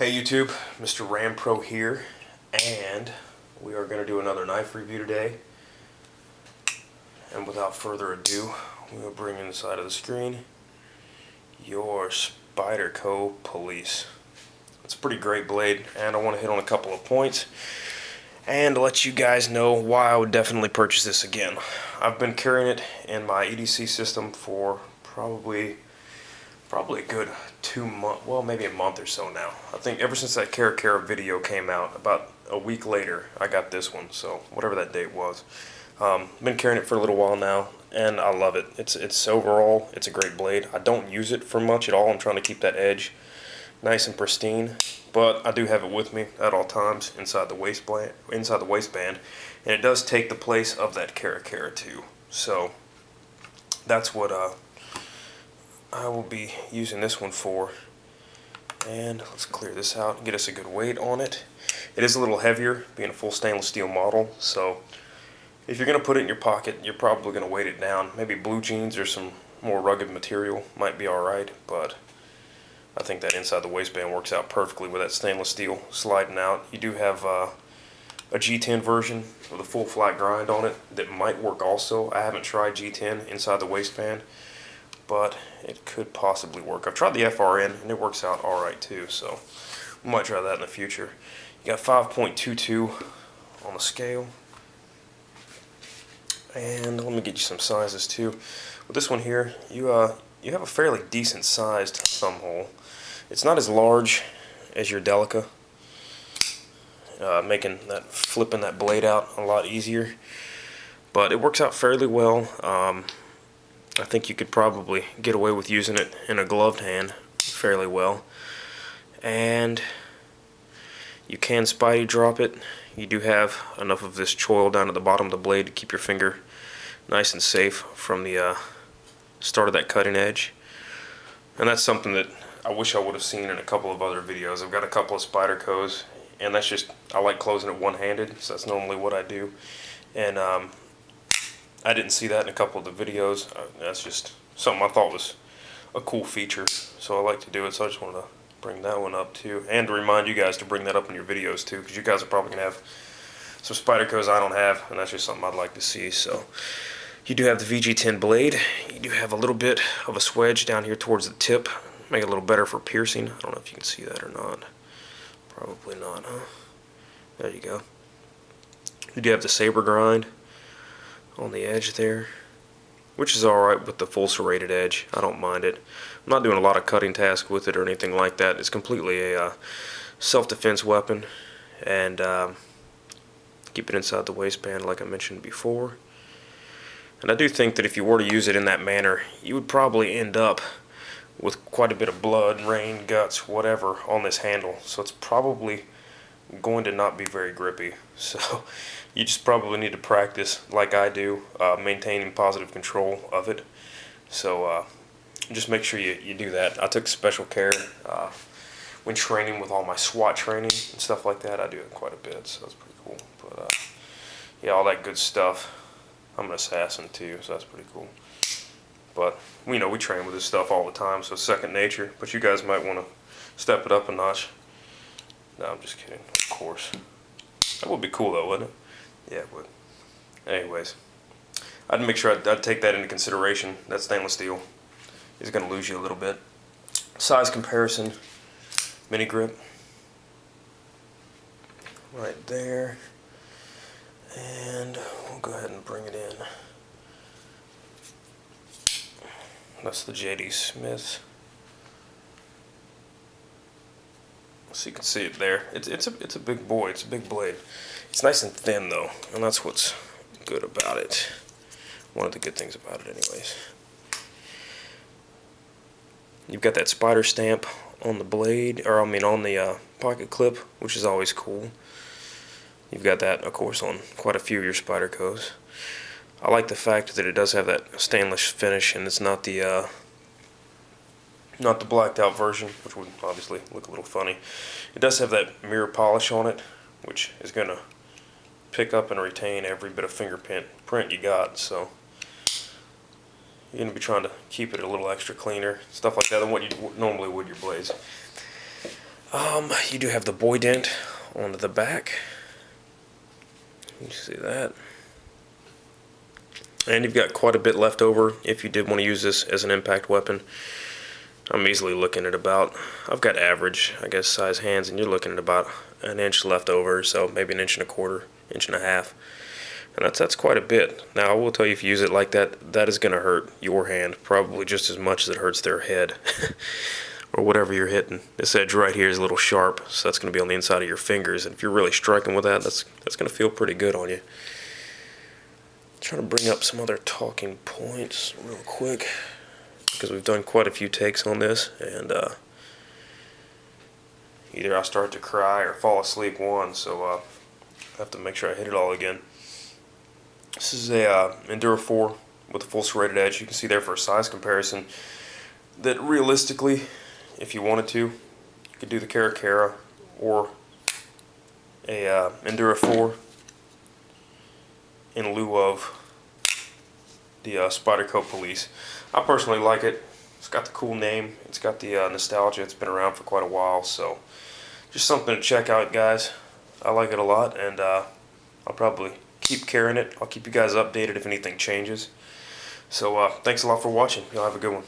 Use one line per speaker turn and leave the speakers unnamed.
Hey YouTube, MrRampro here, and we are going to do another knife review today. And without further ado, we will bring in the side of the screen your SPYDERCO Police. It's a pretty great blade, and I want to hit on a couple of points and let you guys know why I would definitely purchase this again. I've been carrying it in my EDC system for probably a good 2 months, well, maybe a month or so now. I think ever since that Cara video came out, about a week later, I got this one, so whatever that date was. Been carrying it for a little while now, and I love it. It's overall, it's a great blade. I don't use it for much at all. I'm trying to keep that edge nice and pristine, but I do have it with me at all times inside the waistband, and it does take the place of that Cara 2. So that's what I will be using this one for. And let's clear this out and get us a good weight on it. It is a little heavier, being a full stainless steel model, so if you're going to put it in your pocket, you're probably going to weight it down. Maybe blue jeans or some more rugged material might be alright, but I think that inside the waistband works out perfectly with that stainless steel sliding out. You do have a G10 version with a full flat grind on it that might work also. I haven't tried G10 inside the waistband, but it could possibly work. I've tried the FRN and it works out alright too, so we might try that in the future. You got 5.22 on the scale. And let me get you some sizes too. With this one here, you have a fairly decent sized thumb hole. It's not as large as your Delica, making that flipping that blade out a lot easier, but it works out fairly well. I think you could probably get away with using it in a gloved hand fairly well. And you can Spidey drop it. You do have enough of this choil down at the bottom of the blade to keep your finger nice and safe from the start of that cutting edge. And that's something that I wish I would have seen in a couple of other videos. I've got a couple of SPYDERCOs, and that's just, I like closing it one-handed, so that's normally what I do. And I didn't see that in a couple of the videos. That's just something I thought was a cool feature, so I like to do it. So I just wanted to bring that one up too, and to remind you guys to bring that up in your videos too, because you guys are probably gonna have some SPYDERCOs I don't have, and that's just something I'd like to see. So you do have the VG10 blade. You do have a little bit of a swedge down here towards the tip, make it a little better for piercing. I don't know if you can see that or not. Probably not, huh? There you go. You do have the saber grind on the edge there, which is alright with the full serrated edge. I don't mind it. I'm not doing a lot of cutting tasks with it or anything like that. It's completely a self-defense weapon, and keep it inside the waistband like I mentioned before. And I do think that if you were to use it in that manner, you would probably end up with quite a bit of blood, rain, guts, whatever on this handle. So it's probably going to not be very grippy. So you just probably need to practice like I do, maintaining positive control of it. So just make sure you do that. I took special care when training with all my SWAT training and stuff like that. I do it quite a bit, so that's pretty cool. But yeah, all that good stuff. I'm an assassin too, so that's pretty cool. But we train with this stuff all the time, so it's second nature. But you guys might want to step it up a notch. No, I'm just kidding, of course. That would be cool though, wouldn't it? Yeah, it would. Anyways, I'd make sure I'd take that into consideration. That stainless steel is going to lose you a little bit. Size comparison, mini grip. Right there. And we'll go ahead and bring it in. That's the JD Smith. So you can see it there. It's a big boy. It's a big blade. It's nice and thin though, and that's what's good about it. One of the good things about it, anyways. You've got that spider stamp on the blade, or I mean on the pocket clip, which is always cool. You've got that, of course, on quite a few of your SPYDERCOs. I like the fact that it does have that stainless finish, and it's not the blacked out version, which would obviously look a little funny. It does have that mirror polish on it, which is going to pick up and retain every bit of fingerprint you got. So you're going to be trying to keep it a little extra cleaner, stuff like that, than what you normally would your blades. You do have the boy dent on the back. You see that? And you've got quite a bit left over if you did want to use this as an impact weapon. I'm easily looking at about, I've got average, I guess, size hands, and you're looking at about an inch left over, so maybe an inch and a quarter, inch and a half. And that's quite a bit. Now, I will tell you, if you use it like that, that is going to hurt your hand probably just as much as it hurts their head. Or whatever you're hitting. This edge right here is a little sharp, so that's going to be on the inside of your fingers. And if you're really striking with that, that's going to feel pretty good on you. Trying to bring up some other talking points real quick, because we've done quite a few takes on this, and either I start to cry or fall asleep one, so I have to make sure I hit it all again. This is a Enduro 4 with a full serrated edge. You can see there for a size comparison that realistically, if you wanted to, you could do the Cara or a Enduro 4 in lieu of the SPYDERCO Police. I personally like it. It's got the cool name. It's got the nostalgia. It's been around for quite a while, so just something to check out, guys. I like it a lot, and I'll probably keep carrying it. I'll keep you guys updated if anything changes. So thanks a lot for watching. Y'all have a good one.